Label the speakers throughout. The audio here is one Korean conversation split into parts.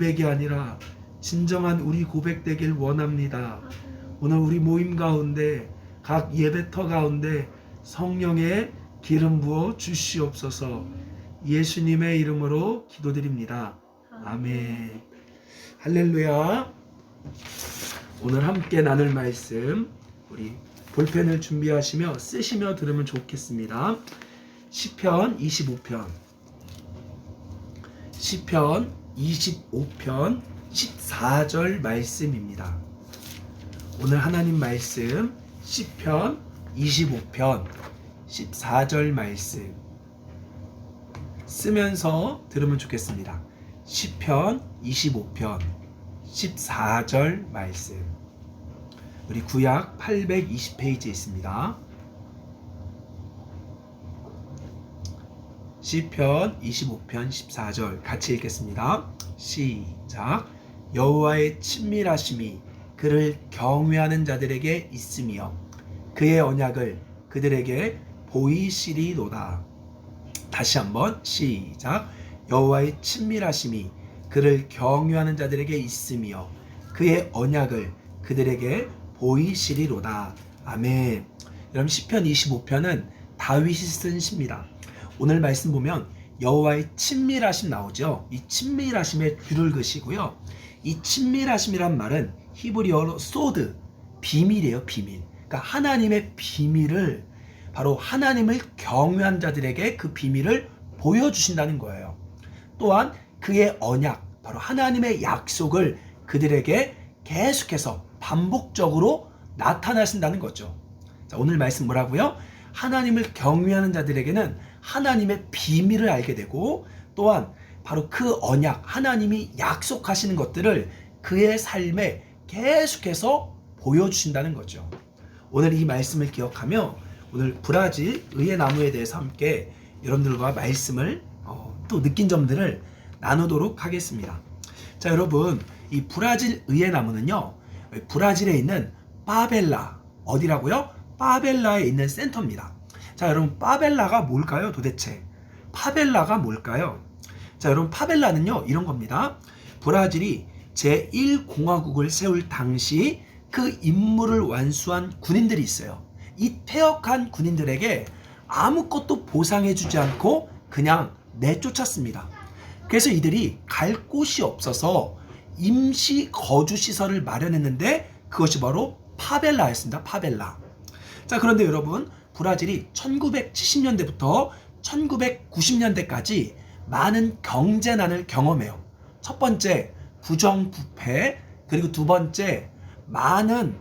Speaker 1: 고백이 아니라 진정한 우리 고백 되길 원합니다. 오늘 우리 모임 가운데 각 예배터 가운데 성령의 기름 부어 주시옵소서. 예수님의 이름으로 기도드립니다. 아멘. 할렐루야. 오늘 함께 나눌 말씀 우리 볼펜을 준비하시며 쓰시며 들으면 좋겠습니다. 시편 25편 14절 말씀입니다. 오늘 하나님 말씀 시편 25편 14절 말씀 쓰면서 들으면 좋겠습니다. 시편 25편 14절 말씀 우리 구약 820페이지에 있습니다. 시편 25편 14절 같이 읽겠습니다. 시작. 여호와의 친밀하심이 그를 경외하는 자들에게 있으며 그의 언약을 그들에게 보이시리로다. 다시 한번 시작. 여호와의 친밀하심이 그를 경외하는 자들에게 있으며 그의 언약을 그들에게 보이시리로다. 아멘. 여러분 시편 25편은 다윗이 쓴 시입니다. 오늘 말씀 보면 여호와의 친밀하심 나오죠. 이 친밀하심의 줄을 그시고요. 이 친밀하심이란 말은 히브리어로 소드, 비밀이에요. 비밀. 그러니까 하나님의 비밀을 바로 하나님을 경외한 자들에게 그 비밀을 보여주신다는 거예요. 또한 그의 언약, 바로 하나님의 약속을 그들에게 계속해서 반복적으로 나타나신다는 거죠. 자, 오늘 말씀 뭐라고요? 하나님을 경외하는 자들에게는 하나님의 비밀을 알게 되고 또한 바로 그 언약, 하나님이 약속하시는 것들을 그의 삶에 계속해서 보여주신다는 거죠. 오늘 이 말씀을 기억하며 오늘 브라질 의의 나무에 대해서 함께 여러분들과 말씀을 또 느낀 점들을 나누도록 하겠습니다. 자, 여러분 이 브라질 의의 나무는요, 브라질에 있는 파벨라, 어디라고요? 파벨라에 있는 센터입니다. 자, 여러분 파벨라가 뭘까요? 도대체 파벨라가 뭘까요? 자, 여러분 파벨라는요 이런 겁니다. 브라질이 제1공화국을 세울 당시 그 임무를 완수한 군인들이 있어요. 이 퇴역한 군인들에게 아무것도 보상해주지 않고 그냥 내쫓았습니다. 그래서 이들이 갈 곳이 없어서 임시 거주시설을 마련했는데 그것이 바로 파벨라였습니다. 파벨라. 자, 그런데 여러분 브라질이 1970년대부터 1990년대까지 많은 경제난을 경험해요. 첫 번째 부정부패, 그리고 두 번째 많은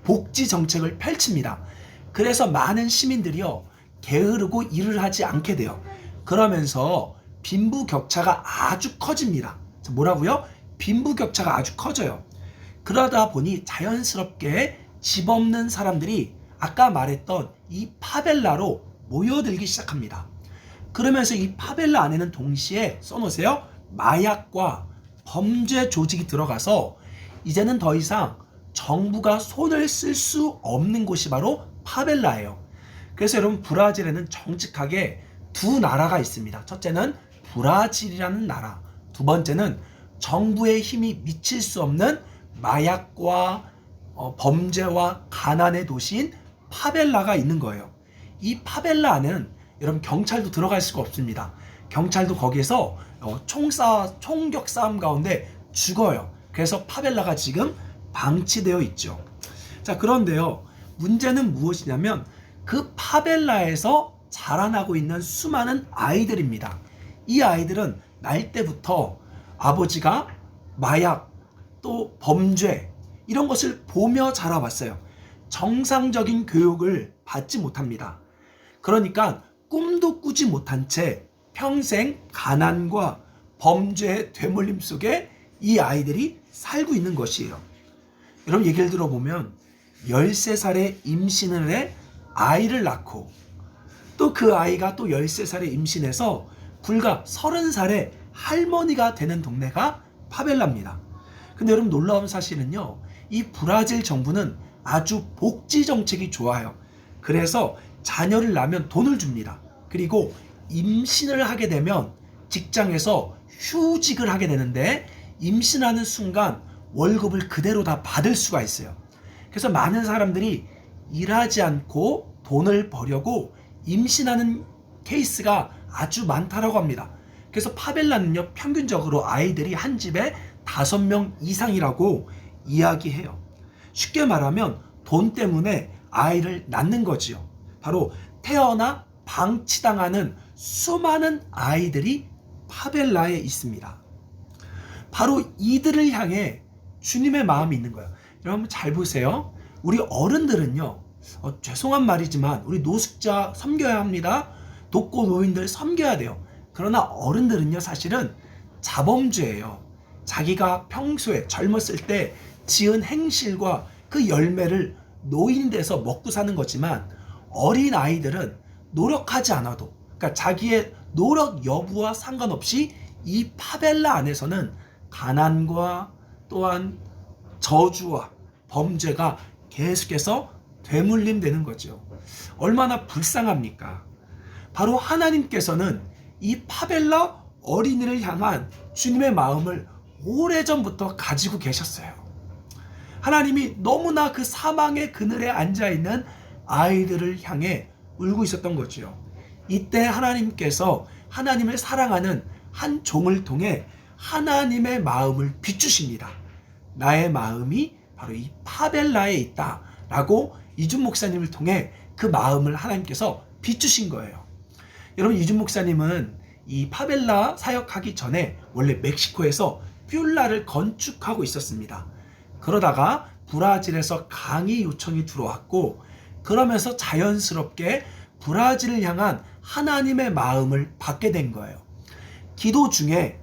Speaker 1: 복지 정책을 펼칩니다. 그래서 많은 시민들이요 게으르고 일을 하지 않게 돼요. 그러면서 빈부격차가 아주 커집니다. 뭐라고요? 빈부격차가 아주 커져요. 그러다 보니 자연스럽게 집 없는 사람들이 아까 말했던 이 파벨라로 모여들기 시작합니다. 그러면서 이 파벨라 안에는 동시에 써놓으세요. 마약과 범죄 조직이 들어가서 이제는 더 이상 정부가 손을 쓸 수 없는 곳이 바로 파벨라예요. 그래서 여러분 브라질에는 정직하게 두 나라가 있습니다. 첫째는 브라질이라는 나라, 두 번째는 정부의 힘이 미칠 수 없는 마약과 범죄와 가난의 도시인 파벨라가 있는 거예요. 이 파벨라 안에는 여러분 경찰도 들어갈 수가 없습니다. 경찰도 거기에서 총격 싸움 가운데 죽어요. 그래서 파벨라가 지금 방치되어 있죠. 자, 그런데요 문제는 무엇이냐면 그 파벨라에서 자라나고 있는 수많은 아이들입니다. 이 아이들은 날 때부터 아버지가 마약 또 범죄 이런 것을 보며 자라왔어요. 정상적인 교육을 받지 못합니다. 그러니까 꿈도 꾸지 못한 채 평생 가난과 범죄의 되물림 속에 이 아이들이 살고 있는 것이에요. 여러분 얘기를 들어보면 13살에 임신을 해 아이를 낳고 또 그 아이가 또 13살에 임신해서 불과 30살에 할머니가 되는 동네가 파벨라입니다. 근데 여러분 놀라운 사실은요, 이 브라질 정부는 아주 복지 정책이 좋아요. 그래서 자녀를 낳으면 돈을 줍니다. 그리고 임신을 하게 되면 직장에서 휴직을 하게 되는데 임신하는 순간 월급을 그대로 다 받을 수가 있어요. 그래서 많은 사람들이 일하지 않고 돈을 벌려고 임신하는 케이스가 아주 많다라고 합니다. 그래서 파벨라는요, 평균적으로 아이들이 한 집에 5명 이상이라고 이야기해요. 쉽게 말하면 돈 때문에 아이를 낳는 거지요. 바로 태어나 방치당하는 수많은 아이들이 파벨라에 있습니다. 바로 이들을 향해 주님의 마음이 있는 거예요. 여러분 잘 보세요. 우리 어른들은요, 죄송한 말이지만 우리 노숙자 섬겨야 합니다. 독거 노인들 섬겨야 돼요. 그러나 어른들은요, 사실은 자범죄예요. 자기가 평소에 젊었을 때 지은 행실과 그 열매를 노인이 돼서 먹고 사는 거지만, 어린 아이들은 노력하지 않아도, 그러니까 자기의 노력 여부와 상관없이 이 파벨라 안에서는 가난과 또한 저주와 범죄가 계속해서 되물림되는 거죠. 얼마나 불쌍합니까? 바로 하나님께서는 이 파벨라 어린이를 향한 주님의 마음을 오래전부터 가지고 계셨어요. 하나님이 너무나 그 사망의 그늘에 앉아있는 아이들을 향해 울고 있었던 거죠. 이때 하나님께서 하나님을 사랑하는 한 종을 통해 하나님의 마음을 비추십니다. 나의 마음이 바로 이 파벨라에 있다 라고 이준 목사님을 통해 그 마음을 하나님께서 비추신 거예요. 여러분, 이준 목사님은 이 파벨라 사역하기 전에 원래 멕시코에서 뷸라를 건축하고 있었습니다. 그러다가 브라질에서 강의 요청이 들어왔고, 그러면서 자연스럽게 브라질을 향한 하나님의 마음을 받게 된 거예요. 기도 중에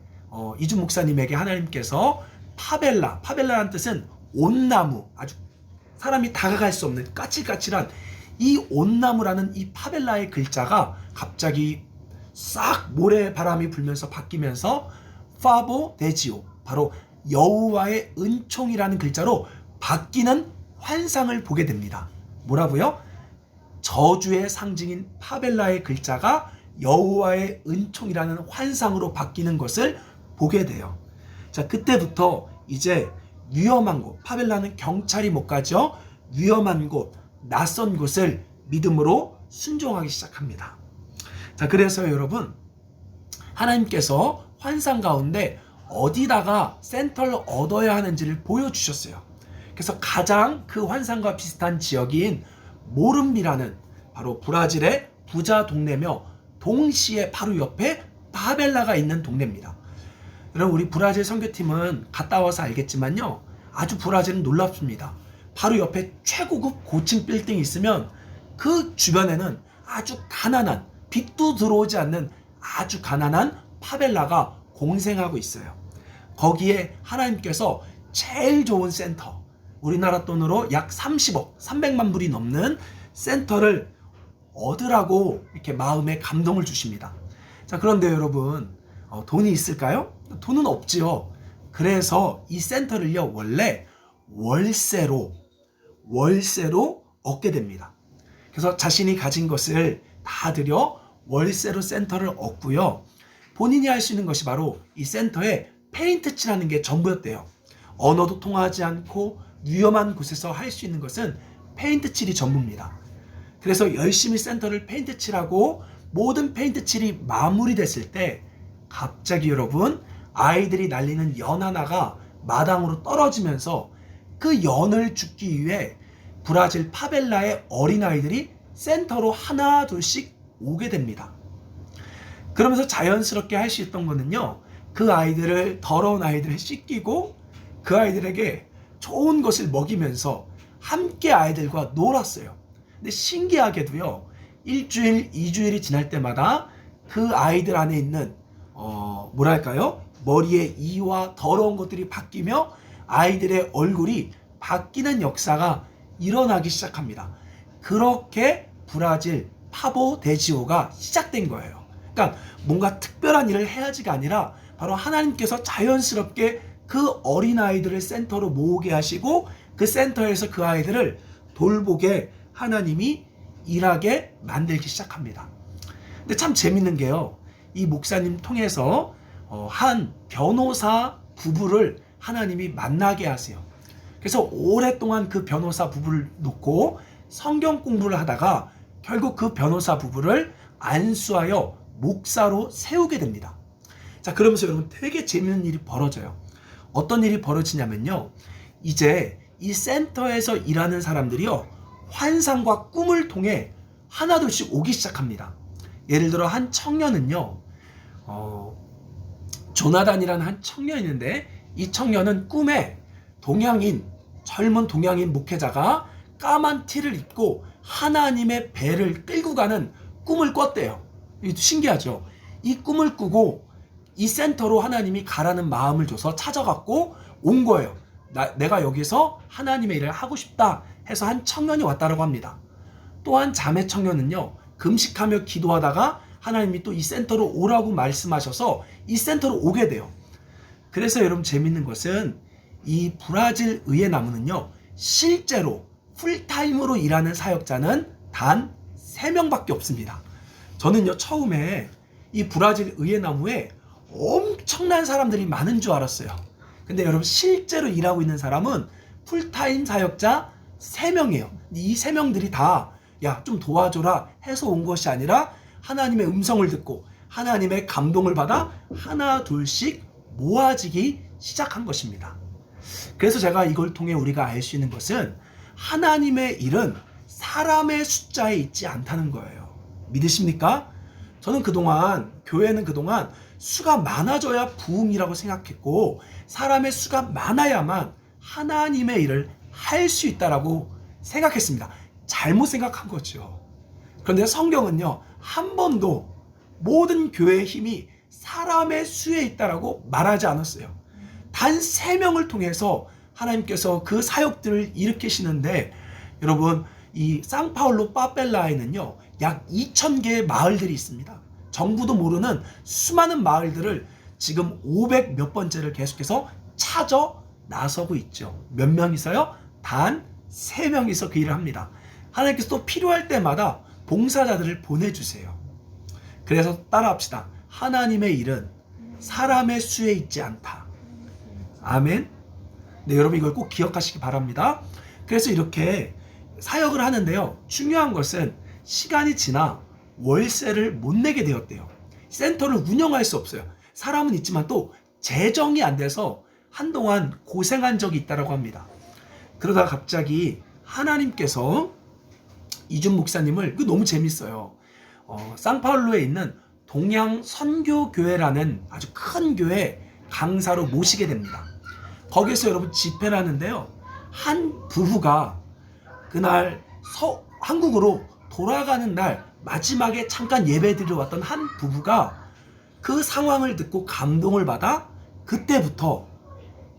Speaker 1: 이준 목사님에게 하나님께서 파벨라라는 뜻은 온나무, 아주 사람이 다가갈 수 없는 까칠까칠한 이 온나무라는 이 파벨라의 글자가 갑자기 싹 모래바람이 불면서 바뀌면서 파보 데지오, 바로 여호와의 은총이라는 글자로 바뀌는 환상을 보게 됩니다. 뭐라고요? 저주의 상징인 파벨라의 글자가 여호와의 은총이라는 환상으로 바뀌는 것을 보게 돼요. 자, 그때부터 이제 위험한 곳, 파벨라는 경찰이 못 가죠. 위험한 곳, 낯선 곳을 믿음으로 순종하기 시작합니다. 자, 그래서 여러분, 하나님께서 환상 가운데 어디다가 센터를 얻어야 하는지를 보여주셨어요. 그래서 가장 그 환상과 비슷한 지역인 모름비라는 바로 브라질의 부자 동네며 동시에 바로 옆에 파벨라가 있는 동네입니다. 여러분, 우리 브라질 선교팀은 갔다 와서 알겠지만요, 아주 브라질은 놀랍습니다. 바로 옆에 최고급 고층 빌딩이 있으면 그 주변에는 아주 가난한, 빛도 들어오지 않는 아주 가난한 파벨라가 공생하고 있어요. 거기에 하나님께서 제일 좋은 센터, 우리나라 돈으로 약 30억, 300만 불이 넘는 센터를 얻으라고 이렇게 마음에 감동을 주십니다. 자, 그런데 여러분, 돈이 있을까요? 돈은 없지요. 그래서 이 센터를요, 원래 월세로 얻게 됩니다. 그래서 자신이 가진 것을 다 들여 월세로 센터를 얻고요. 본인이 할 수 있는 것이 바로 이 센터에 페인트 칠하는 게 전부였대요. 언어도 통하지 않고 위험한 곳에서 할 수 있는 것은 페인트 칠이 전부입니다. 그래서 열심히 센터를 페인트 칠하고 모든 페인트 칠이 마무리됐을 때 갑자기 여러분, 아이들이 날리는 연 하나가 마당으로 떨어지면서 그 연을 줍기 위해 브라질 파벨라의 어린아이들이 센터로 하나 둘씩 오게 됩니다. 그러면서 자연스럽게 할 수 있던 거는요, 그 아이들을, 더러운 아이들을 씻기고 그 아이들에게 좋은 것을 먹이면서 함께 아이들과 놀았어요. 근데 신기하게도요, 1주일, 2주일이 지날 때마다 그 아이들 안에 있는 머리에 이와 더러운 것들이 바뀌며 아이들의 얼굴이 바뀌는 역사가 일어나기 시작합니다. 그렇게 브라질 파보 데지오가 시작된 거예요. 그러니까 뭔가 특별한 일을 해야지가 아니라 바로 하나님께서 자연스럽게 그 어린아이들을 센터로 모으게 하시고 그 센터에서 그 아이들을 돌보게 하나님이 일하게 만들기 시작합니다. 근데 참 재밌는 게요, 이 목사님 통해서 한 변호사 부부를 하나님이 만나게 하세요. 그래서 오랫동안 그 변호사 부부를 놓고 성경 공부를 하다가 결국 그 변호사 부부를 안수하여 목사로 세우게 됩니다. 자, 그러면서 여러분 되게 재밌는 일이 벌어져요. 어떤 일이 벌어지냐면요. 이제 이 센터에서 일하는 사람들이요. 환상과 꿈을 통해 하나둘씩 오기 시작합니다. 예를 들어 한 청년은요. 조나단이라는 한 청년이 있는데 이 청년은 꿈에 젊은 동양인 목회자가 까만 티를 입고 하나님의 배를 끌고 가는 꿈을 꿨대요. 이것도 신기하죠. 이 꿈을 꾸고 이 센터로 하나님이 가라는 마음을 줘서 찾아갔고 온 거예요. 내가 여기서 하나님의 일을 하고 싶다 해서 한 청년이 왔다라고 합니다. 또한 자매 청년은요. 금식하며 기도하다가 하나님이 또 이 센터로 오라고 말씀하셔서 이 센터로 오게 돼요. 그래서 여러분 재밌는 것은 이 브라질 의회 나무는요. 실제로 풀타임으로 일하는 사역자는 단 3명밖에 없습니다. 저는요. 처음에 이 브라질 의회 나무에 엄청난 사람들이 많은 줄 알았어요. 근데 여러분 실제로 일하고 있는 사람은 풀타임 사역자 3명이에요. 이 3명들이 다 야, 좀 도와줘라 해서 온 것이 아니라 하나님의 음성을 듣고 하나님의 감동을 받아 하나 둘씩 모아지기 시작한 것입니다. 그래서 제가 이걸 통해 우리가 알 수 있는 것은 하나님의 일은 사람의 숫자에 있지 않다는 거예요. 믿으십니까? 저는 교회는 그동안 수가 많아져야 부흥이라고 생각했고 사람의 수가 많아야만 하나님의 일을 할 수 있다라고 생각했습니다. 잘못 생각한 거죠. 그런데 성경은요. 한 번도 모든 교회의 힘이 사람의 수에 있다라고 말하지 않았어요. 단 3명을 통해서 하나님께서 그 사역들을 일으키시는데 여러분 이 상파울로 파벨라에는요. 약 2,000개의 마을들이 있습니다. 정부도 모르는 수많은 마을들을 지금 500 몇 번째를 계속해서 찾아 나서고 있죠. 몇 명이서요? 단 3명이서 그 일을 합니다. 하나님께서 또 필요할 때마다 봉사자들을 보내주세요. 그래서 따라합시다. 하나님의 일은 사람의 수에 있지 않다. 아멘. 네, 여러분 이걸 꼭 기억하시기 바랍니다. 그래서 이렇게 사역을 하는데요. 중요한 것은 시간이 지나 월세를 못 내게 되었대요. 센터를 운영할 수 없어요. 사람은 있지만 또 재정이 안 돼서 한동안 고생한 적이 있다고 합니다. 그러다가 갑자기 하나님께서 이준 목사님을 너무 재밌어요. 상파울루에 있는 동양 선교교회라는 아주 큰 교회 강사로 모시게 됩니다. 거기서 여러분 집회를 하는데요. 한 부부가 그날 한국으로 돌아가는 날 마지막에 잠깐 예배드리러 왔던 한 부부가 그 상황을 듣고 감동을 받아 그때부터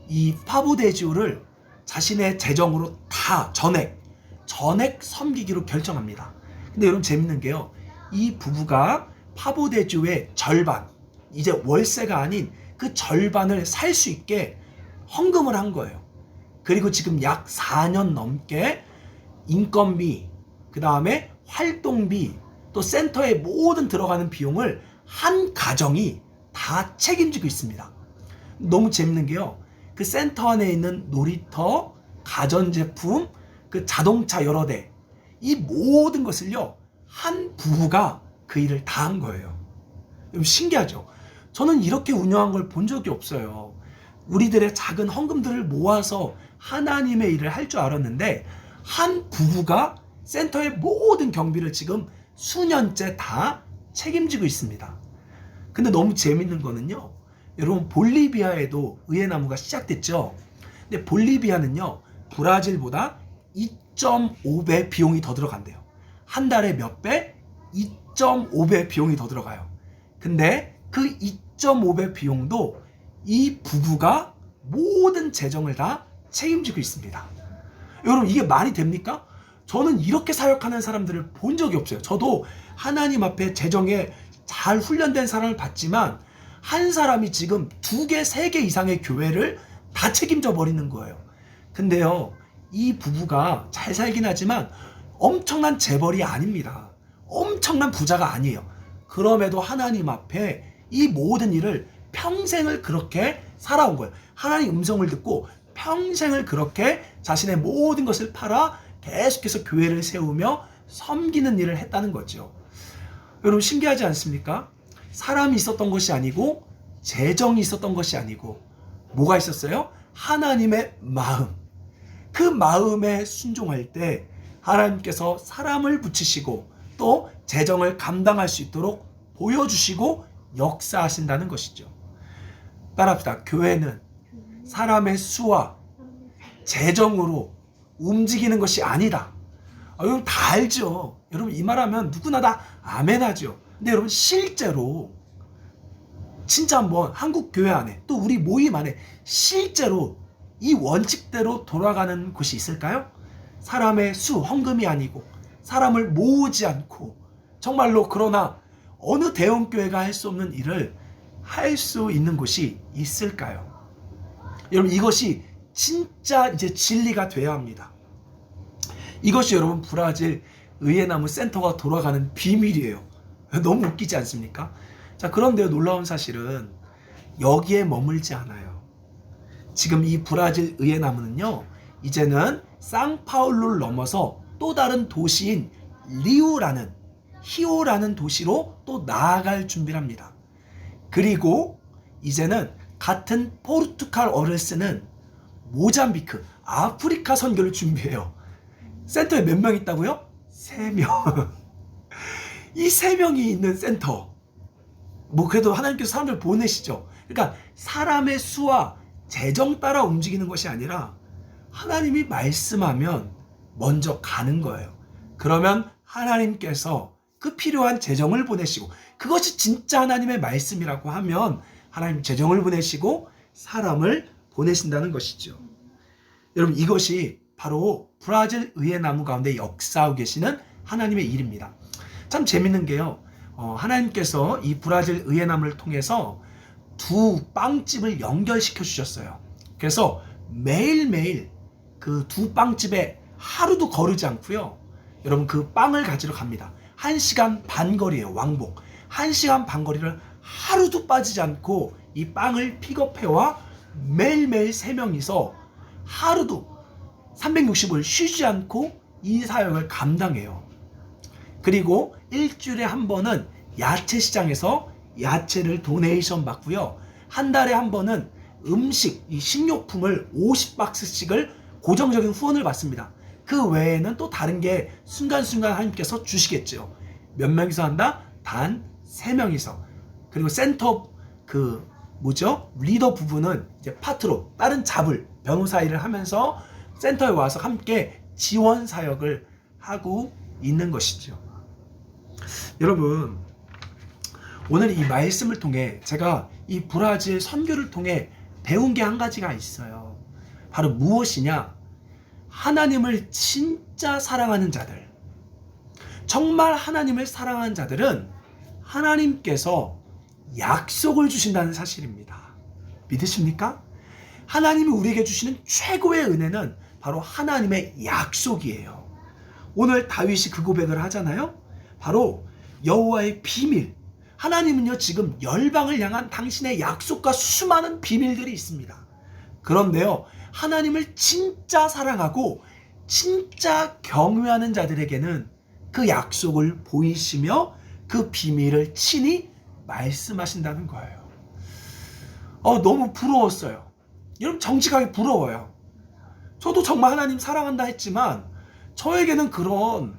Speaker 1: 이 파보데지오를 자신의 재정으로 다 전액 섬기기로 결정합니다. 근데 여러분 재밌는 게요. 이 부부가 파보데지오의 절반, 이제 월세가 아닌 그 절반을 살 수 있게 헌금을 한 거예요. 그리고 지금 약 4년 넘게 인건비, 그 다음에 활동비, 또 센터에 모든 들어가는 비용을 한 가정이 다 책임지고 있습니다. 너무 재밌는 게요. 그 센터 안에 있는 놀이터, 가전제품, 그 자동차 여러 대, 이 모든 것을요, 한 부부가 그 일을 다 한 거예요. 신기하죠? 저는 이렇게 운영한 걸 본 적이 없어요. 우리들의 작은 헌금들을 모아서 하나님의 일을 할 줄 알았는데 한 부부가 센터의 모든 경비를 지금 수년째 다 책임지고 있습니다. 근데 너무 재밌는 거는요. 여러분 볼리비아에도 의회나무가 시작됐죠. 근데 볼리비아는요. 브라질보다 2.5배 비용이 더 들어간대요. 한 달에 몇 배? 2.5배 비용이 더 들어가요. 근데 그 2.5배 비용도 이 부부가 모든 재정을 다 책임지고 있습니다. 여러분 이게 말이 됩니까? 저는 이렇게 사역하는 사람들을 본 적이 없어요. 저도 하나님 앞에 재정에 잘 훈련된 사람을 봤지만 한 사람이 지금 2개, 3개 이상의 교회를 다 책임져 버리는 거예요. 근데요, 이 부부가 잘 살긴 하지만 엄청난 재벌이 아닙니다. 엄청난 부자가 아니에요. 그럼에도 하나님 앞에 이 모든 일을 평생을 그렇게 살아온 거예요. 하나님 음성을 듣고 평생을 그렇게 자신의 모든 것을 팔아 계속해서 교회를 세우며 섬기는 일을 했다는 거죠. 여러분 신기하지 않습니까? 사람이 있었던 것이 아니고 재정이 있었던 것이 아니고 뭐가 있었어요? 하나님의 마음. 그 마음에 순종할 때 하나님께서 사람을 붙이시고 또 재정을 감당할 수 있도록 보여주시고 역사하신다는 것이죠. 따라합시다. 교회는 사람의 수와 재정으로 움직이는 것이 아니다. 여러분 다 알죠. 여러분 이 말하면 누구나 다 아멘하죠. 근데 여러분 실제로 진짜 한번 한국 교회 안에 또 우리 모임 안에 실제로 이 원칙대로 돌아가는 곳이 있을까요? 사람의 수, 헌금이 아니고 사람을 모으지 않고 정말로 그러나 어느 대형교회가 할 수 없는 일을 할 수 있는 곳이 있을까요? 여러분 이것이 진짜 이제 진리가 돼야 합니다. 이것이 여러분 브라질 의예나무 센터가 돌아가는 비밀이에요. 너무 웃기지 않습니까? 자, 그런데요 놀라운 사실은 여기에 머물지 않아요. 지금 이 브라질 의예나무는요 이제는 상파울루를 넘어서 또 다른 도시인 히오라는 도시로 또 나아갈 준비를 합니다. 그리고 이제는 같은 포르투갈어를 쓰는 모잠비크, 아프리카 선교를 준비해요. 센터에 몇 명 있다고요? 3명. 이 3명이 있는 센터. 뭐 그래도 하나님께서 사람들 보내시죠. 그러니까 사람의 수와 재정 따라 움직이는 것이 아니라 하나님이 말씀하면 먼저 가는 거예요. 그러면 하나님께서 그 필요한 재정을 보내시고 그것이 진짜 하나님의 말씀이라고 하면 하나님 재정을 보내시고 사람을 보내신다는 것이죠. 여러분 이것이 바로 브라질 의예나무 가운데 역사하고 계시는 하나님의 일입니다. 참 재밌는 게요. 하나님께서 이 브라질 의예나무를 통해서 두 빵집을 연결시켜 주셨어요. 그래서 매일매일 그 두 빵집에 하루도 거르지 않고요. 여러분 그 빵을 가지러 갑니다. 1시간 반 거리예요. 왕복. 1시간 반 거리를 하루도 빠지지 않고 이 빵을 픽업해와 매일매일 3명이서 하루도 365일 쉬지 않고 이 사역을 감당해요. 그리고 일주일에 한 번은 야채 시장에서 야채를 도네이션 받고요. 한 달에 한 번은 음식, 이 식료품을 50박스씩을 고정적인 후원을 받습니다. 그 외에는 또 다른 게 순간순간 하나님께서 주시겠죠. 몇 명이서 한다? 단 3명이서. 그리고 센터 리더 부부는 이제 파트로 다른 잡을 변호사 일을 하면서 센터에 와서 함께 지원 사역을 하고 있는 것이죠. 여러분 오늘 이 말씀을 통해 제가 이 브라질 선교를 통해 배운 게 한 가지가 있어요. 바로 무엇이냐? 하나님을 진짜 사랑하는 자들, 정말 하나님을 사랑하는 자들은 하나님께서 약속을 주신다는 사실입니다. 믿으십니까? 하나님이 우리에게 주시는 최고의 은혜는 바로 하나님의 약속이에요. 오늘 다윗이 그 고백을 하잖아요. 바로 여호와의 비밀. 하나님은요 지금 열방을 향한 당신의 약속과 수많은 비밀들이 있습니다. 그런데요 하나님을 진짜 사랑하고 진짜 경외하는 자들에게는 그 약속을 보이시며 그 비밀을 친히 말씀하신다는 거예요. 너무 부러웠어요. 여러분 정직하게 부러워요. 저도 정말 하나님 사랑한다 했지만 저에게는 그런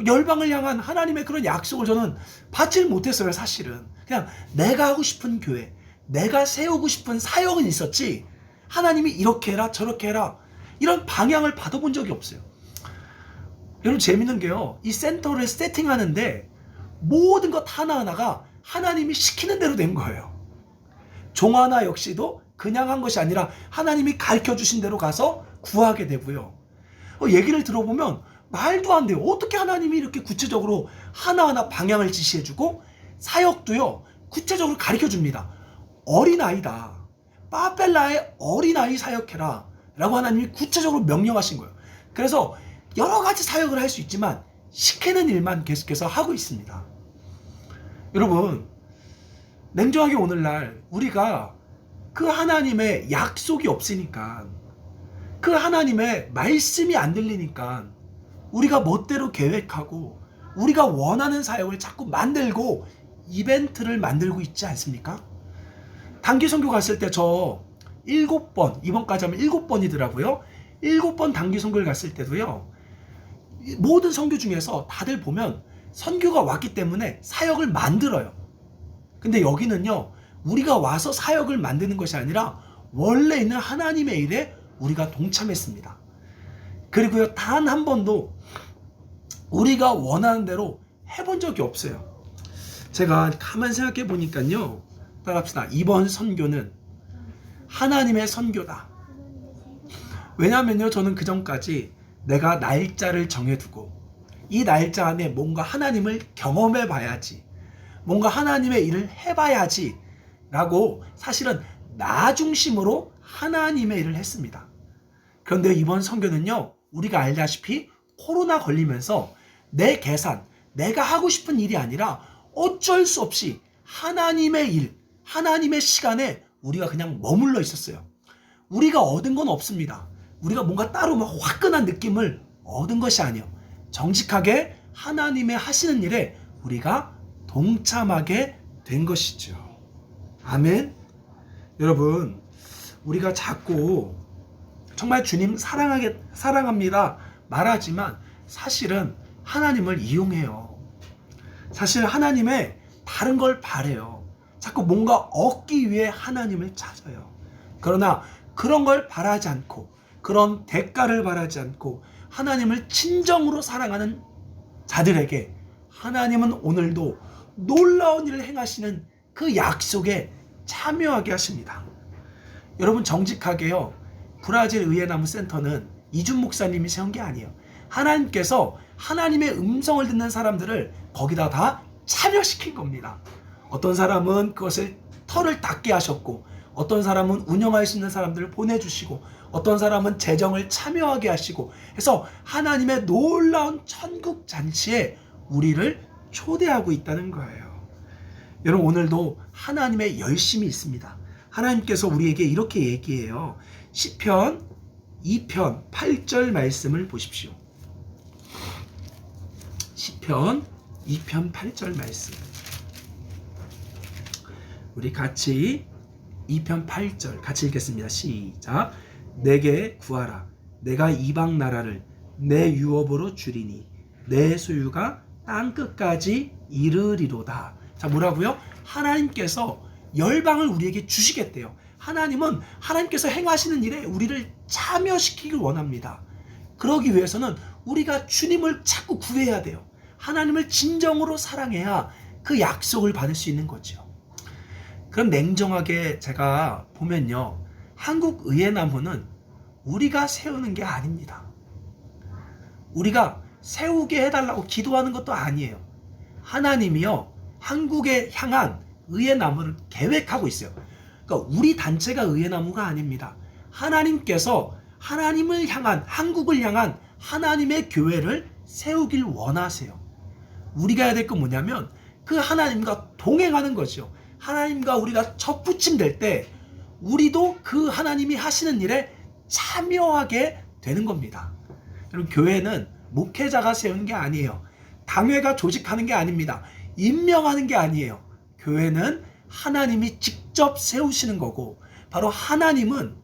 Speaker 1: 열방을 향한 하나님의 그런 약속을 저는 받질 못했어요. 사실은 그냥 내가 하고 싶은 교회, 내가 세우고 싶은 사역은 있었지 하나님이 이렇게 해라 저렇게 해라 이런 방향을 받아본 적이 없어요. 여러분 재밌는 게요, 이 센터를 세팅하는데 모든 것 하나하나가 하나님이 시키는 대로 된 거예요. 종하나 역시도 그냥 한 것이 아니라 하나님이 가르쳐 주신 대로 가서 구하게 되고요. 얘기를 들어보면 말도 안 돼요. 어떻게 하나님이 이렇게 구체적으로 하나하나 방향을 지시해주고 사역도요 구체적으로 가르쳐줍니다. 어린아이다, 빠벨라의 어린아이 사역해라 라고 하나님이 구체적으로 명령하신 거예요. 그래서 여러 가지 사역을 할 수 있지만 시키는 일만 계속해서 하고 있습니다. 여러분 냉정하게 오늘날 우리가 그 하나님의 약속이 없으니까, 그 하나님의 말씀이 안 들리니까 우리가 멋대로 계획하고 우리가 원하는 사역을 자꾸 만들고 이벤트를 만들고 있지 않습니까? 단기 선교 갔을 때 저 7번, 이번까지 하면 7번이더라고요. 7번 단기 선교를 갔을 때도요, 모든 선교 중에서 다들 보면 선교가 왔기 때문에 사역을 만들어요. 근데 여기는요, 우리가 와서 사역을 만드는 것이 아니라 원래 있는 하나님의 일에 우리가 동참했습니다. 그리고요, 단 한 번도 우리가 원하는 대로 해본 적이 없어요. 제가 가만 생각해 보니까요, 따라합시다. 이번 선교는 하나님의 선교다. 왜냐하면요, 저는 그 전까지 내가 날짜를 정해두고 이 날짜 안에 뭔가 하나님을 경험해 봐야지, 뭔가 하나님의 일을 해봐야지 라고 사실은 나 중심으로 하나님의 일을 했습니다. 그런데 이번 선교는요, 우리가 알다시피 코로나 걸리면서 내 계산, 내가 하고 싶은 일이 아니라 어쩔 수 없이 하나님의 일, 하나님의 시간에 우리가 그냥 머물러 있었어요. 우리가 얻은 건 없습니다. 우리가 뭔가 따로 막 화끈한 느낌을 얻은 것이 아니에요. 정직하게 하나님의 하시는 일에 우리가 동참하게 된 것이죠. 아멘. 여러분, 우리가 자꾸 정말 주님 사랑합니다 말하지만 사실은 하나님을 이용해요. 사실 하나님의 다른 걸 바래요. 자꾸 뭔가 얻기 위해 하나님을 찾아요. 그러나 그런 걸 바라지 않고, 그런 대가를 바라지 않고 하나님을 진정으로 사랑하는 자들에게 하나님은 오늘도 놀라운 일을 행하시는 그 약속에 참여하게 하십니다. 여러분, 정직하게요, 브라질 의예나무 센터는 이준 목사님이 세운 게 아니에요. 하나님께서 하나님의 음성을 듣는 사람들을 거기다 다 참여시킨 겁니다. 어떤 사람은 그것을 털을 닦게 하셨고, 어떤 사람은 운영할 수 있는 사람들을 보내주시고, 어떤 사람은 재정을 참여하게 하시고 해서 하나님의 놀라운 천국 잔치에 우리를 초대하고 있다는 거예요. 여러분, 오늘도 하나님의 열심이 있습니다. 하나님께서 우리에게 이렇게 얘기해요. 시편 2편 8절 말씀을 보십시오. 시편 2편 8절 말씀. 우리 같이 2편 8절 같이 읽겠습니다. 시작. 내게 구하라. 내가 이방 나라를 내 유업으로 주리니 내 소유가 땅 끝까지 이르리로다. 자, 뭐라고요? 하나님께서 열방을 우리에게 주시겠대요. 하나님은 하나님께서 행하시는 일에 우리를 참여시키길 원합니다. 그러기 위해서는 우리가 주님을 자꾸 구해야 돼요. 하나님을 진정으로 사랑해야 그 약속을 받을 수 있는 거죠. 그럼 냉정하게 제가 보면요, 한국 의예나무는 우리가 세우는 게 아닙니다. 우리가 세우게 해달라고 기도하는 것도 아니에요. 하나님이요, 한국에 향한 의예나무를 계획하고 있어요. 그러니까 우리 단체가 의예나무가 아닙니다. 하나님께서 하나님을 향한, 한국을 향한 하나님의 교회를 세우길 원하세요. 우리가 해야 될 건 뭐냐면 그 하나님과 동행하는 거죠. 하나님과 우리가 첫부침 될 때 우리도 그 하나님이 하시는 일에 참여하게 되는 겁니다. 여러분, 교회는 목회자가 세우는 게 아니에요. 당회가 조직하는 게 아닙니다. 임명하는 게 아니에요. 교회는 하나님이 직접 세우시는 거고, 바로 하나님은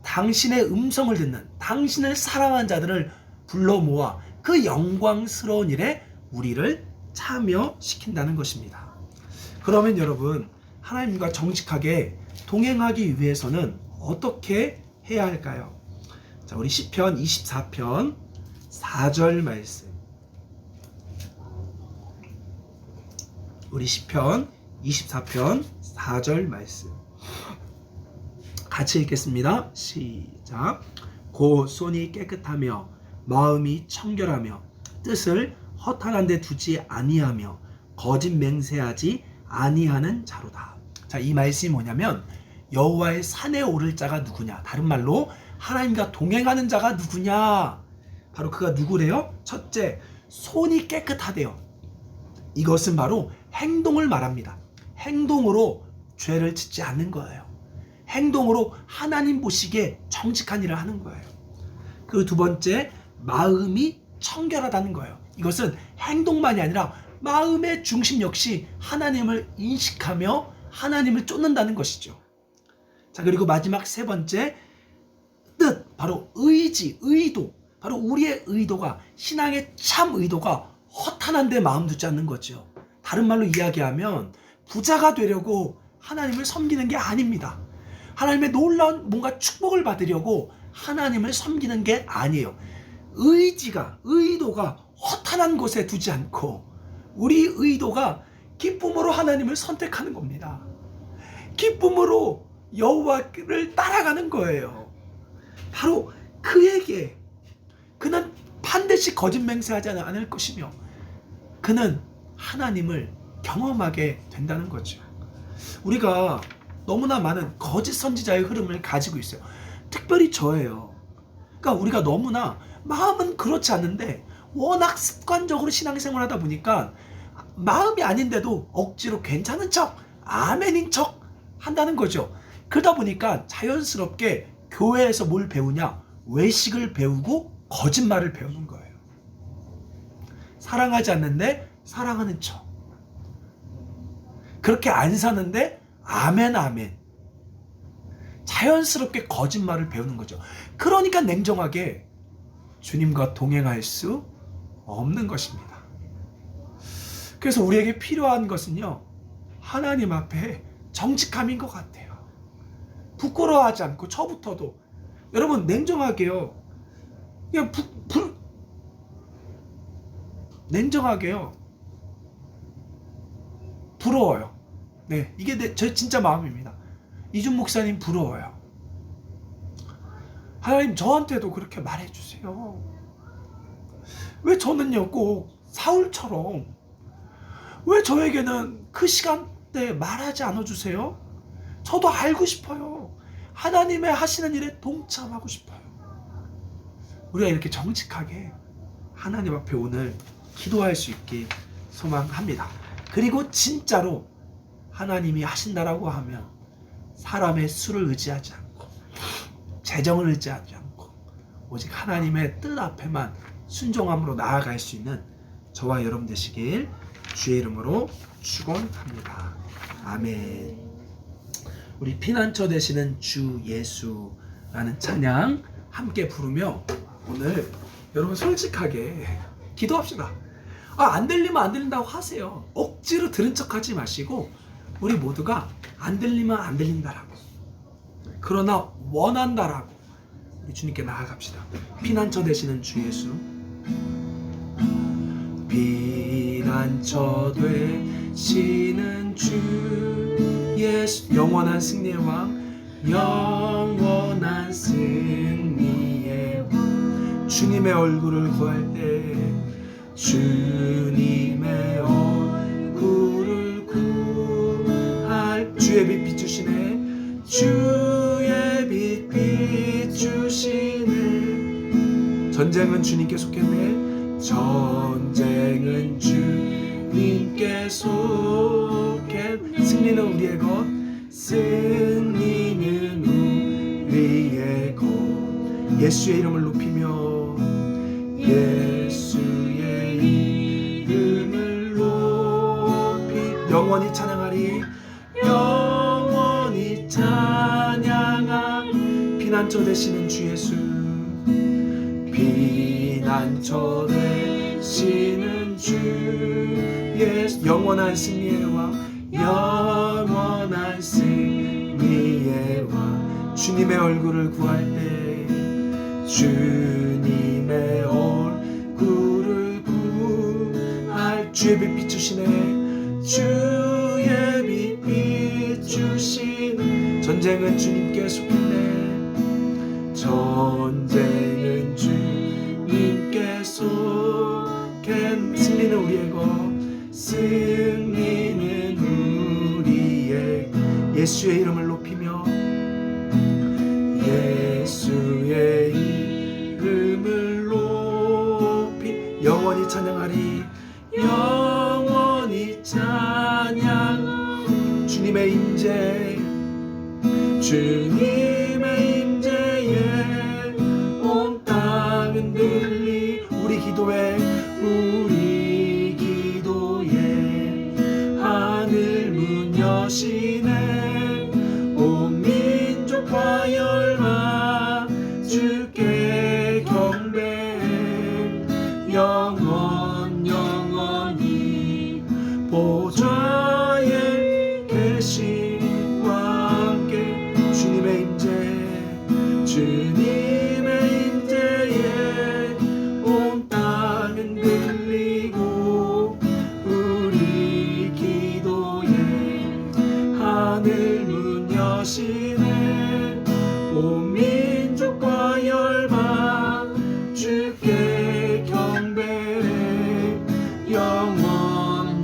Speaker 1: 당신의 음성을 듣는, 당신을 사랑하는 자들을 불러 모아 그 영광스러운 일에 우리를 참여시킨다는 것입니다. 그러면 여러분, 하나님과 정직하게 동행하기 위해서는 어떻게 해야 할까요? 자, 우리 시편 24편 4절 말씀. 우리 시편 24편 4절 말씀. 같이 읽겠습니다. 시작. 곧 손이 깨끗하며 마음이 청결하며 뜻을 허탄한 데 두지 아니하며 거짓 맹세하지 아니하는 자로다. 자, 이 말씀이 뭐냐면 여호와의 산에 오를 자가 누구냐, 다른 말로 하나님과 동행하는 자가 누구냐, 바로 그가 누구래요? 첫째, 손이 깨끗하대요. 이것은 바로 행동을 말합니다. 행동으로 죄를 짓지 않는 거예요. 행동으로 하나님 보시기에 정직한 일을 하는 거예요. 그 두 번째, 마음이 청결하다는 거예요. 이것은 행동만이 아니라 마음의 중심 역시 하나님을 인식하며 하나님을 쫓는다는 것이죠. 자, 그리고 마지막 세 번째, 뜻, 바로 의지, 의도. 바로 우리의 의도가, 신앙의 참 의도가 허탄한 데 마음 두지 않는 거죠. 다른 말로 이야기하면 부자가 되려고 하나님을 섬기는 게 아닙니다. 하나님의 놀라운 뭔가 축복을 받으려고 하나님을 섬기는 게 아니에요. 의지가, 의도가 허탄한 곳에 두지 않고 우리 의도가 기쁨으로 하나님을 선택하는 겁니다. 기쁨으로 여호와를 따라가는 거예요. 바로 그에게, 그는 반드시 거짓 맹세하지 않을 것이며 그는 하나님을 경험하게 된다는 거죠. 우리가 너무나 많은 거짓 선지자의 흐름을 가지고 있어요. 특별히 저예요. 그러니까 우리가 너무나 마음은 그렇지 않는데 워낙 습관적으로 신앙생활 하다 보니까 마음이 아닌데도 억지로 괜찮은 척, 아멘인 척 한다는 거죠. 그러다 보니까 자연스럽게 교회에서 뭘 배우냐? 외식을 배우고 거짓말을 배우는 거예요. 사랑하지 않는데 사랑하는 척. 그렇게 안 사는데 아멘 아멘. 자연스럽게 거짓말을 배우는 거죠. 그러니까 냉정하게 주님과 동행할 수 없는 것입니다. 그래서 우리에게 필요한 것은요, 하나님 앞에 정직함인 것 같아요. 부끄러워하지 않고 저부터도 여러분 냉정하게요. 그냥 냉정하게요. 부러워요. 네, 이게 제 진짜 마음입니다. 이준 목사님 부러워요. 하나님 저한테도 그렇게 말해주세요. 왜 저는요 꼭 사울처럼 왜 저에게는 그 시간대에 말하지 않아주세요? 저도 알고 싶어요. 하나님의 하시는 일에 동참하고 싶어요. 우리가 이렇게 정직하게 하나님 앞에 오늘 기도할 수 있게 소망합니다. 그리고 진짜로 하나님이 하신다라고 하면 사람의 수를 의지하지 않고 재정을 의지하지 않고 오직 하나님의 뜻 앞에만 순종함으로 나아갈 수 있는 저와 여러분 되시길 주의 이름으로 축원합니다. 아멘. 우리 피난처 되시는 주 예수라는 찬양 함께 부르며 오늘 여러분 솔직하게 기도합시다. 안 들리면 안 들린다고 하세요. 억지로 들은 척하지 마시고 우리 모두가 안 들리면 안 들린다라고, 그러나 원한다라고 우리 주님께 나아갑시다. 피난처 되시는 주 예수, 피난처 되시는 주 예수, 영원한 승리의 왕, 영원한 승리의 왕, 주님의 얼굴을 구할 때 주님의 얼굴을 구할, 주의 빛 비추시네, 주의 빛 비추시네. 전쟁은 주님께 속했네, 전쟁은 주님께 속했네. 승리는 우리의 것, 승리는 우리의 것. 예수의 이름을 높이며 예수의 이름을 높이 영원히 찬양하리, 영원히 찬양하리. 피난처 되시는 주 예수, 피난처 되시는 주 예수, 영원한 승리의 왕, 영원한 승리의 왕. 주님의 얼굴을 구할 때 주님의 얼굴을 구할, 주의 빛 비추시네, 주의 빛 비추시네. 전쟁은 주님께 속했네, 전쟁은 주님께 속했네. 승리는 우리의 것, 승리는 우리의 것. 예수의 이름을 높이며 예수의 이름을 높이 영원히 찬양하리, 영원히 찬양. 주님의 임재에 온 땅은 들리고 우리 기도에 하늘 문 여시네. 온 민족과 열방 주께 경배해. 영원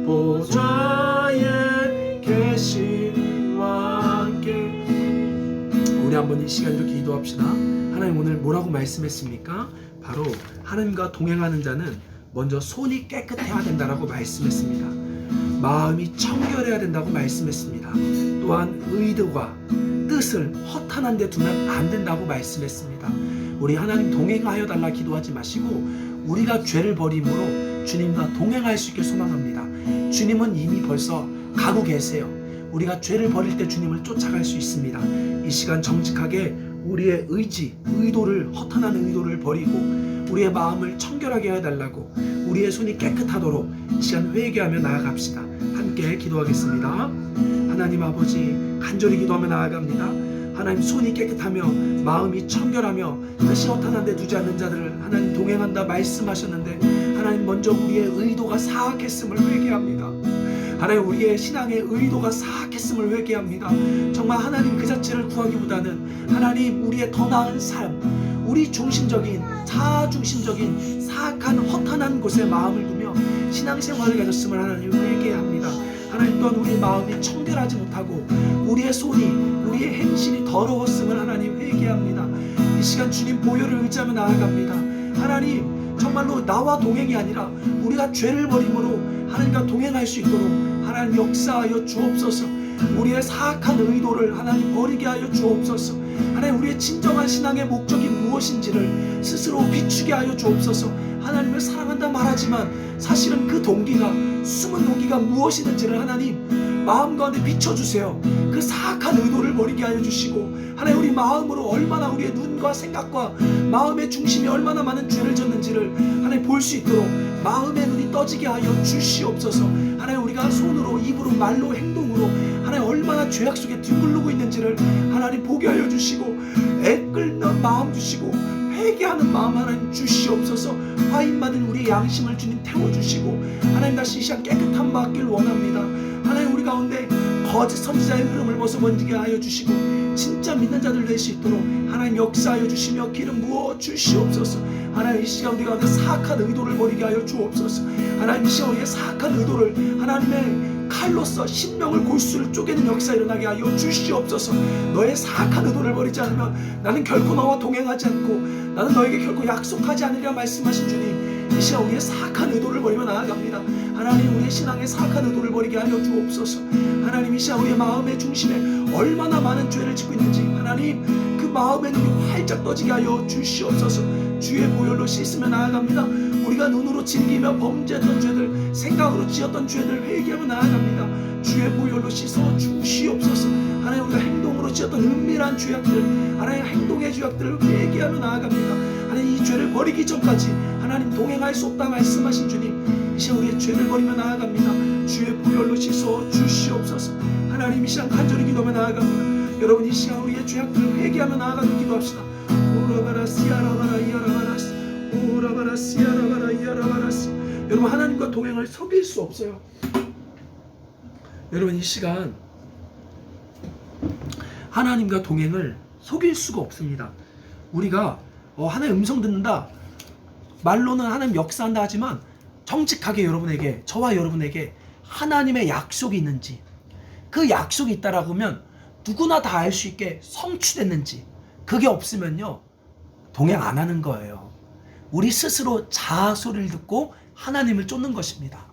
Speaker 1: 보좌에 계신 왕께. 우리 한번 이 시간 이렇게 기도합시다. 하나님 오늘 뭐라고 말씀했습니까? 바로 하나님과 동행하는 자는 먼저 손이 깨끗해야 된다라고 말씀했습니다. 마음이 청결해야 된다고 말씀했습니다. 또한 의도와 뜻을 허탄한 데 두면 안 된다고 말씀했습니다. 우리 하나님 동행하여 달라 기도하지 마시고 우리가 죄를 버림으로 주님과 동행할 수 있게 소망합니다. 주님은 이미 벌써 가고 계세요. 우리가 죄를 버릴 때 주님을 쫓아갈 수 있습니다. 이 시간 정직하게 우리의 의도를 허탄한 의도를 버리고 우리의 마음을 청결하게 해달라고, 우리의 손이 깨끗하도록 이 시간 회개하며 나아갑시다. 함께 기도하겠습니다. 하나님 아버지, 간절히 기도하며 나아갑니다. 하나님, 손이 깨끗하며 마음이 청결하며 뜻이 허탄한 데 두지 않는 자들을 하나님 동행한다 말씀하셨는데, 하나님 먼저 우리의 의도가 사악했음을 회개합니다. 하나님, 우리의 신앙의 의도가 사악했음을 회개합니다. 정말 하나님 그 자체를 구하기보다는 하나님 우리의 더 나은 삶, 우리 중심적인 자아 중심적인 사악한 허탄한 곳에 마음을 두며 신앙생활을 가졌음을 하나님 회개합니다. 하나님, 또한 우리의 마음이 청결하지 못하고 우리의 손이, 우리의 행실이 더러웠음을 하나님 회개합니다. 이 시간 주님 보혈을 의지하며 나아갑니다. 하나님, 정말로 나와 동행이 아니라 우리가 죄를 버림으로 하나님과 동행할 수 있도록 하나님 역사하여 주옵소서. 우리의 사악한 의도를 하나님 버리게 하여 주옵소서. 하나님, 우리의 진정한 신앙의 목적이 무엇인지를 스스로 비추게 하여 주옵소서. 하나님을 사랑한다 말하지만 사실은 그 동기가, 숨은 동기가 무엇이든지를 하나님 마음 가운데 비춰주세요. 그 사악한 의도를 버리게 하여 주시고, 하나님 우리 마음으로 얼마나 우리의 눈과 생각과 마음의 중심이 얼마나 많은 죄를 졌는지를 하나님 볼 수 있도록 마음의 눈이 떠지게 하여 주시옵소서. 하나님, 우리가 손으로, 입으로, 말로, 행동으로 하나님 얼마나 죄악 속에 뒹굴르고 있는지를 하나님 보게 하여 주시고, 애끓는 마음 주시고 회개하는 마음 하나님 주시옵소서. 화인받은 우리의 양심을 주님 태워주시고 하나님 다시 이 시간 깨끗한 받길 원합니다. 하나님, 우리 가운데 거짓 선지자의 흐름을 벗어버리게 하여 주시고 진짜 믿는 자들 될 수 있도록 하나님 역사하여 주시며 기름 부어 주시옵소서. 하나님, 이 시간 우리 가운데 사악한 의도를 버리게 하여 주옵소서. 하나님, 이 시간 우리의 사악한 의도를 하나님의 칼로서 신명을 골수를 쪼개는 역사 일어나게 하여 주시옵소서. 너의 사악한 의도를 버리지 않으면 나는 결코 너와 동행하지 않고 나는 너에게 결코 약속하지 않으리라 말씀하신 주님, 이 시간 우리의 사악한 의도를 버리며 나아갑니다. 하나님, 우리의 신앙의 사악한 의도를 버리게 하여 주옵소서. 하나님, 이 시간 우리의 마음의 중심에 얼마나 많은 죄를 짓고 있는지 하나님 그 마음의 눈이 활짝 떠지게 하여 주시옵소서. 주의 보혈로 씻으며 나아갑니다. 우리가 눈으로 즐기며 범죄했던 죄들, 생각으로 지었던 죄들 회개하며 나아갑니다. 주의 보혈로 씻어 주시옵소서. 하나님, 우리가 행동으로 지었던 은밀한 죄악들, 하나님 행동의 죄악들을 회개하며 나아갑니다. 하나님, 이 죄를 버리기 전까지 하나님 동행할 수 없다 말씀하신 주님, 이 시간 우리의 죄를 버리며 나아갑니다. 주의 보혈로 씻어 주시옵소서. 하나님, 이 시간 간절히 기도하며 나아갑니다. 여러분, 이 시간 우리의 죄악들을 회개하며 나아가는 기도합시다. 오라바라시아라바라 이아라바라스, 오라바라시아라바라 이아라바라스. 여러분, 하나님과 동행을 속일 수 없어요. 여러분, 이 시간 하나님과 동행을 속일 수가 없습니다. 우리가 하나님 음성 듣는다, 말로는 하나님 역사한다 하지만 정직하게 여러분에게, 저와 여러분에게 하나님의 약속이 있는지, 그 약속이 있다라고 하면 누구나 다 알 수 있게 성취됐는지, 그게 없으면요 동행 안 하는 거예요. 우리 스스로 자아 소리를 듣고 하나님을 쫓는 것입니다.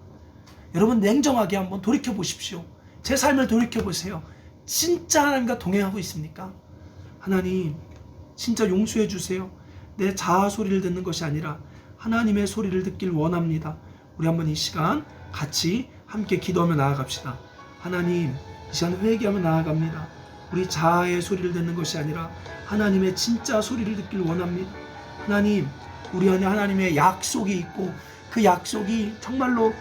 Speaker 1: 여러분, 냉정하게 한번 돌이켜 보십시오. 제 삶을 돌이켜 보세요. 진짜 하나님과 동행하고 있습니까? 하나님, 진짜 용서해 주세요. 내 자아 소리를 듣는 것이 아니라 하나님의 소리를 듣길 원합니다. 우리 한번 이 시간 같이 함께 기도하며 나아갑시다. 하나님, 이 시간 회개하며 나아갑니다. 우리 자아의 소리를 듣는 것이 아니라 하나님의 진짜 소리를 듣길 원합니다. 하나님, 우리 안에 하나님의 약속이 있고 그 약속이 정말로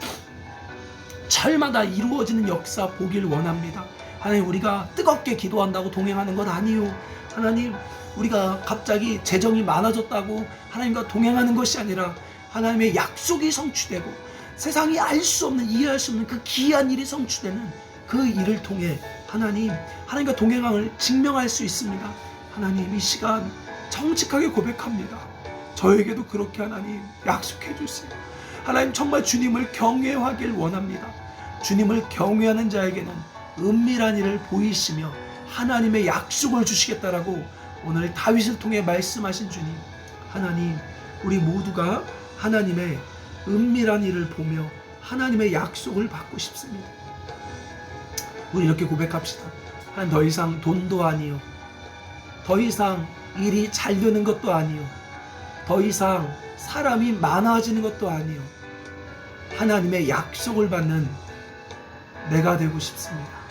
Speaker 1: 철마다 이루어지는 역사 보길 원합니다. 하나님, 우리가 뜨겁게 기도한다고 동행하는 것 아니요. 하나님, 우리가 갑자기 재정이 많아졌다고 하나님과 동행하는 것이 아니라 하나님의 약속이 성취되고 세상이 알 수 없는, 이해할 수 없는 그 기이한 일이 성취되는 그 일을 통해 하나님과 동행함을 증명할 수 있습니다. 하나님, 이 시간 정직하게 고백합니다. 저에게도 그렇게 하나님 약속해 주세요. 하나님, 정말 주님을 경외하길 원합니다. 주님을 경외하는 자에게는 은밀한 일을 보이시며 하나님의 약속을 주시겠다라고 오늘 다윗을 통해 말씀하신 주님, 하나님, 우리 모두가 하나님의 은밀한 일을 보며 하나님의 약속을 받고 싶습니다. 우리 이렇게 고백합시다. 하나님, 더 이상 돈도 아니요, 더 이상 일이 잘 되는 것도 아니요, 더 이상 사람이 많아지는 것도 아니요, 하나님의 약속을 받는 내가 되고 싶습니다.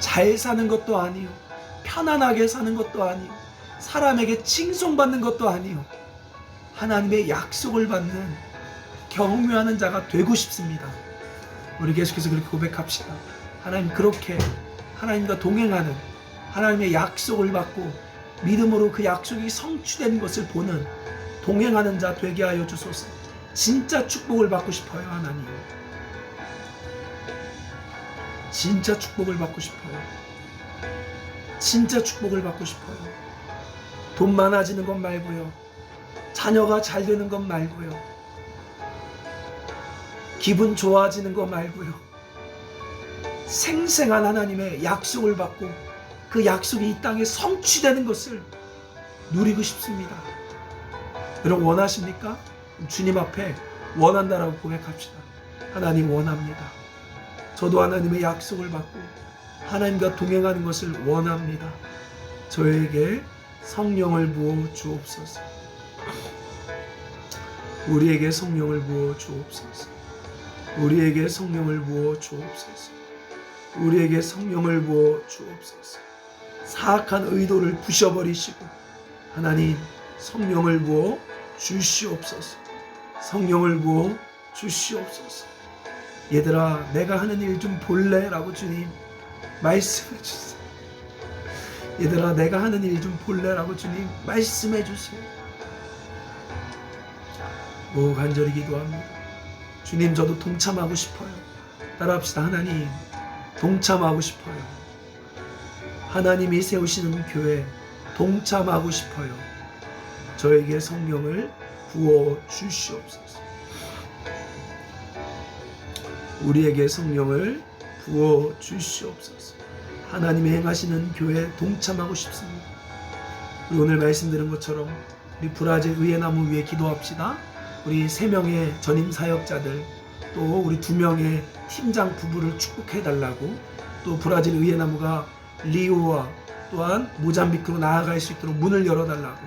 Speaker 1: 잘 사는 것도 아니요, 편안하게 사는 것도 아니요, 사람에게 칭송받는 것도 아니요, 하나님의 약속을 받는 경외하는 자가 되고 싶습니다. 우리 계속해서 그렇게 고백합시다. 하나님, 그렇게 하나님과 동행하는, 하나님의 약속을 받고 믿음으로 그 약속이 성취되는 것을 보는 동행하는 자 되게 하여 주소서. 진짜 축복을 받고 싶어요. 하나님, 진짜 축복을 받고 싶어요. 진짜 축복을 받고 싶어요. 돈 많아지는 것 말고요, 자녀가 잘 되는 것 말고요, 기분 좋아지는 것 말고요, 생생한 하나님의 약속을 받고 그 약속이 이 땅에 성취되는 것을 누리고 싶습니다. 여러분, 원하십니까? 주님 앞에 원한다라고 고백합시다. 하나님, 원합니다. 저도 하나님의 약속을 받고 하나님과 동행하는 것을 원합니다. 저에게 성령을 부어 주옵소서. 우리에게 성령을 부어 주옵소서. 우리에게 성령을 부어 주옵소서. 우리에게 성령을 부어 주옵소서. 사악한 의도를 부셔버리시고 하나님, 성령을 부어 주시옵소서. 성령을 부어 주시옵소서. 얘들아, 내가 하는 일 좀 볼래? 라고 주님 말씀해 주세요. 얘들아, 내가 하는 일 좀 볼래? 라고 주님 말씀해 주세요. 간절히 기도합니다. 주님, 저도 동참하고 싶어요. 따라합시다. 하나님, 동참하고 싶어요. 하나님이 세우시는 교회 동참하고 싶어요. 저에게 성령을 부어 주시옵소서. 우리에게 성령을 부어 주시옵소서. 하나님이 행하시는 교회에 동참하고 싶습니다. 우리 오늘 말씀드린 것처럼 우리 브라질 의회나무 위에 기도합시다. 우리 3명의 전임 사역자들, 또 우리 2명의 팀장 부부를 축복해달라고, 또 브라질 의회나무가 리오와 또한 모잠비크로 나아갈 수 있도록 문을 열어달라고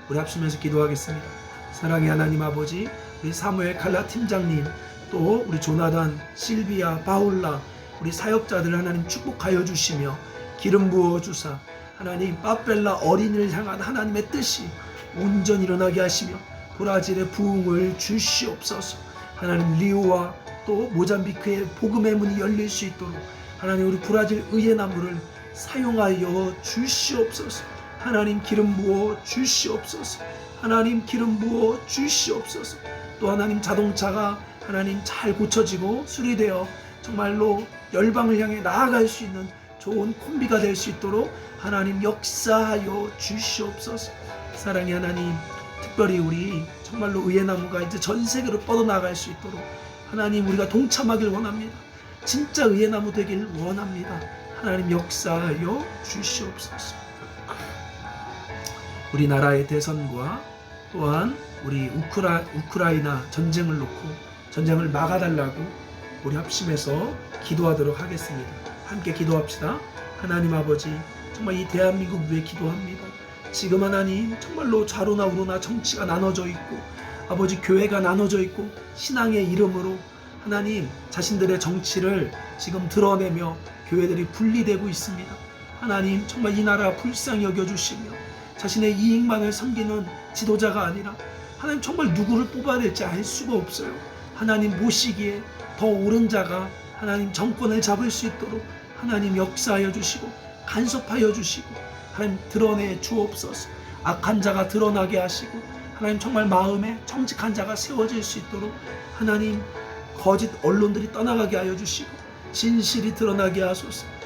Speaker 1: 우리 합심해서 기도하겠습니다. 사랑의 하나님 아버지, 우리 사무엘 칼라 팀장님, 또 우리 조나단, 실비아, 바울라, 우리 사역자들을 하나님 축복하여 주시며 기름 부어 주사 하나님 빠벨라 어린이를 향한 하나님의 뜻이 온전히 일어나게 하시며 브라질의 부흥을 주시옵소서. 하나님, 리오와 또 모잠비크의 복음의 문이 열릴 수 있도록 하나님, 우리 브라질 의회나무를 사용하여 주시옵소서. 하나님, 기름 부어 주시옵소서. 하나님, 기름 부어 주시옵소서. 또 하나님, 자동차가 하나님 잘 고쳐지고 수리되어 정말로 열방을 향해 나아갈 수 있는 좋은 콤비가 될 수 있도록 하나님 역사하여 주시옵소서. 사랑의 하나님, 특별히 우리 정말로 의회나무가 이제 전 세계로 뻗어나갈 수 있도록 하나님, 우리가 동참하길 원합니다. 진짜 의회나무 되길 원합니다. 하나님, 역사하여 주시옵소서. 우리나라의 대선과 또한 우리 우크라이나 전쟁을 놓고 전쟁을 막아달라고 우리 합심해서 기도하도록 하겠습니다. 함께 기도합시다. 하나님 아버지, 정말 이 대한민국 위해 기도합니다. 지금 하나님, 정말로 좌로나 우로나 정치가 나눠져 있고 아버지, 교회가 나눠져 있고 신앙의 이름으로 하나님 자신들의 정치를 지금 드러내며 교회들이 분리되고 있습니다. 하나님, 정말 이 나라 불쌍히 여겨주시며 자신의 이익만을 섬기는 지도자가 아니라 하나님, 정말 누구를 뽑아야 될지 알 수가 없어요. 하나님, 모시기에 더 옳은 자가 하나님 정권을 잡을 수 있도록 하나님 역사하여 주시고 간섭하여 주시고 하나님 드러내 주옵소서. 악한 자가 드러나게 하시고 하나님 정말 마음에 정직한 자가 세워질 수 있도록 하나님 거짓 언론들이 떠나가게 하여 주시고 진실이 드러나게 하소서.